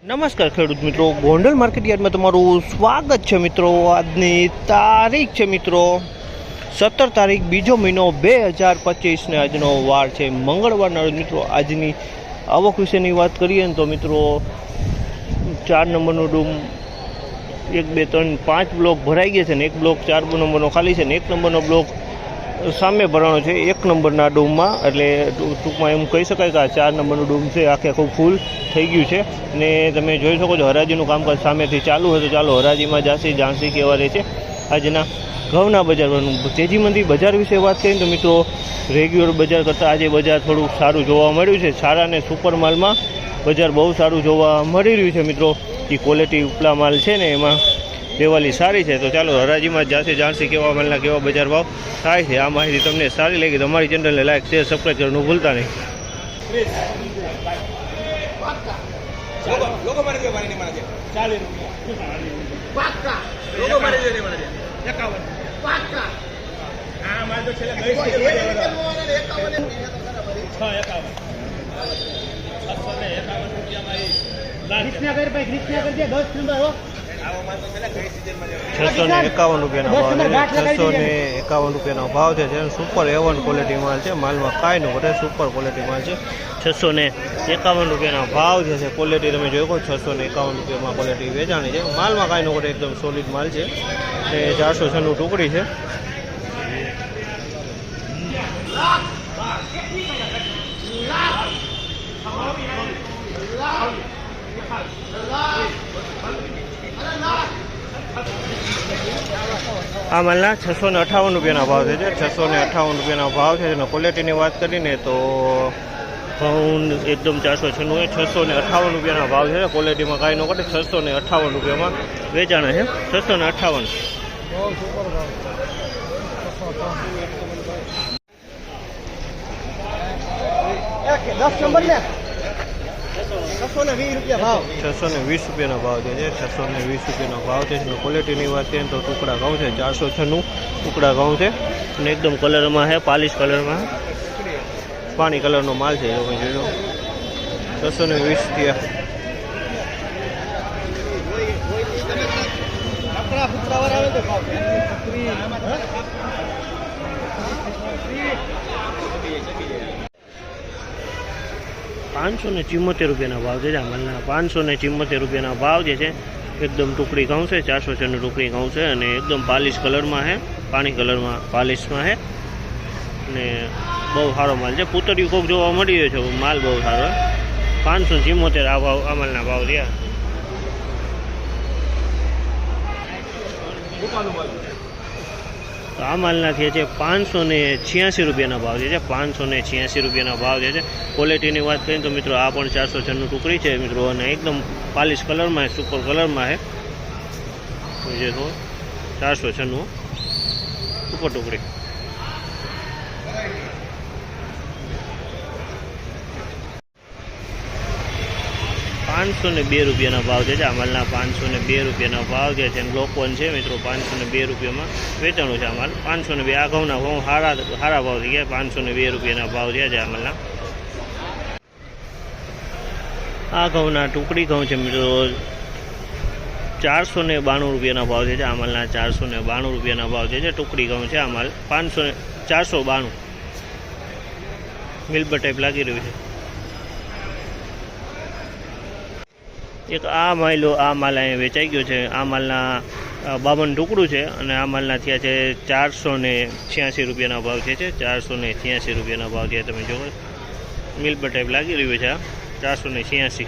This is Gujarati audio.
નમસ્કાર ખેડૂત મિત્રો, ગોંડલ માર્કેટ યાર્ડમાં તમારું સ્વાગત છે મિત્રો। આજની તારીખ છે મિત્રો 17 તારીખ બીજો મહિનો 2025 ને આજનો વાર છે મંગળવારના રોજ મિત્રો। આજની આવક વિશેની વાત કરીએ ને તો મિત્રો 4 નંબરનો ડૂમ 1 2 3 5 બ્લોક ભરાઈ ગયા છે ને એક બ્લોક 4 નંબરનો ખાલી છે ને 1 નંબરનો બ્લોક સામે ભરાણો છે 1 નંબરના ડૂમમાં। એટલે ટૂંકમાં એમ કહી શકાય કે આ 4 નંબરનું ડૂમ છે આખે આખું ફૂલ થઈ ગયું છે। અને તમે જોઈ શકો છો હરાજીનું કામકાજ સામેથી ચાલુ હોય તો ચાલો હરાજીમાં જાણસી કેવા રહે છે આજના ઘઉંના બજારનું। તેજી મંદી બજાર વિશે વાત કરીએ તો મિત્રો રેગ્યુલર બજાર કરતાં આજે બજાર થોડું સારું જોવા મળ્યું છે। સારા અને સુપર માલમાં બજાર બહુ સારું જોવા મળી રહ્યું છે મિત્રો। એ ક્વોલિટી ઉપલા માલ છે ને એમાં દેવાલી સારી છે। તો ચાલો હરાજીમાં જાણસી કેવા માલના કેવા બજાર ભાવ થાય છે। આ માહિતી તમને સારી લાગી તો અમારી ચેનલને લાઈક શેર સબસ્ક્રાઈબ કરવાનું ભૂલતા નહીં। लोगों मारे दे मारे नहीं मारे दे 40 रुपया पाक्का लोगों मारे दे नहीं मारे दे 51 पाक्का हां माल तो चले गई से 51 रुपया मारी कृष्णा कर भाई कृष्णा कर दे 10 नंबर हो आओ माल तो चले गई सीजन में 651 રૂપિયાનો ભાવ છે। 651 રૂપિયાનો ભાવ છે। સુપર A1 ક્વોલિટી માલ છે। માલમાં કાંઈ ન ઘટે, સુપર ક્વોલિટી માલ છે। 651 રૂપિયાનો ભાવ છે। ક્વોલિટી તમે જોઈ શકો 651 રૂપિયામાં ક્વોલિટી વેચાણી છે। માલમાં કાંઈ ન ઘટે, એકદમ સોલિડ માલ છે। એ 496 ટુકડી છે। આ માલના 658 રૂપિયાના ભાવ છે। 658 રૂપિયાના ભાવ છે। અને ક્વોલિટીની વાત કરીને તો ઘઉં એકદમ 496 658 રૂપિયાના ભાવ છે। ક્વોલિટીમાં કાંઈ ન ઘટે, 658 રૂપિયામાં વેચાણા છે। 658 10 नंबर ले 620 रुपया भाव 620 રૂપિયાનો ભાવ છે। 620 રૂપિયાનો ભાવ છે। ક્વોલિટીની વાત કરીએ તો ટુકડા ઘઉં છે 496 ટુકડા ઘઉં છે। અને એકદમ કલરમાં છે, પાલિશ કલરમાં પાણી કલરનો માલ છે। તમે જોઈ લો 620 થયા। કપડા ફૂટરાવર આવે તો ભાવ 574 રૂપિયાના ભાવ છે। આ માલના 574 રૂપિયાના ભાવ જે છે એકદમ ટુકડી ઘઉં છે। 496 ટુકડી ઘઉં છે અને એકદમ પાલિશ કલરમાં છે, પાણી કલરમાં પાલિશમાં છે અને બહુ સારો માલ છે। પૂતળિયું કોક જોવા મળી રહ્યો છે, માલ બહુ સારો 574 આ ભાવ આ માલના ભાવ રહ્યા। તો આ માલના થયા છે 586 રૂપિયાના ભાવ છે। 586 રૂપિયાના ભાવ છે। ક્વોલિટીની વાત કરીએ તો મિત્રો આ પણ 496 ટુકડી છે મિત્રો અને એકદમ પાલિશ કલરમાં છે, સુપર કલરમાં છે। જે તો 496 સુપર ટુકડી। ₹502 રૂપિયાના ભાવ છે। આ માલના 502 રૂપિયાના ભાવ જે છે લોકવન છે મિત્રો। 502 રૂપિયામાં વેચાણું છે આ માલ। 502 આ ઘઉંના ઘઉં સારા ભાવ થઈ ગયા। 502 રૂપિયાના ભાવ છે આ માલના। આ ઘઉંના ટુકડી ઘઉં છે મિત્રો 492 રૂપિયાના ભાવ છે। આ માલના 492 રૂપિયાના ભાવ છે। ટુકડી ઘઉં છે આ માલ 492 મિલ્બર ટાઈપ લાગી રહ્યું છે। એક આ માલ અહીંયા વેચાઈ ગયો છે। આ માલના 52 ટુકડું છે અને આ માલના થયા છે 486 રૂપિયાના ભાવ છે। 486 રૂપિયાના ભાવ છે। તમે જો મિલ્બર ટાઈપ લાગી રહ્યું છે 486।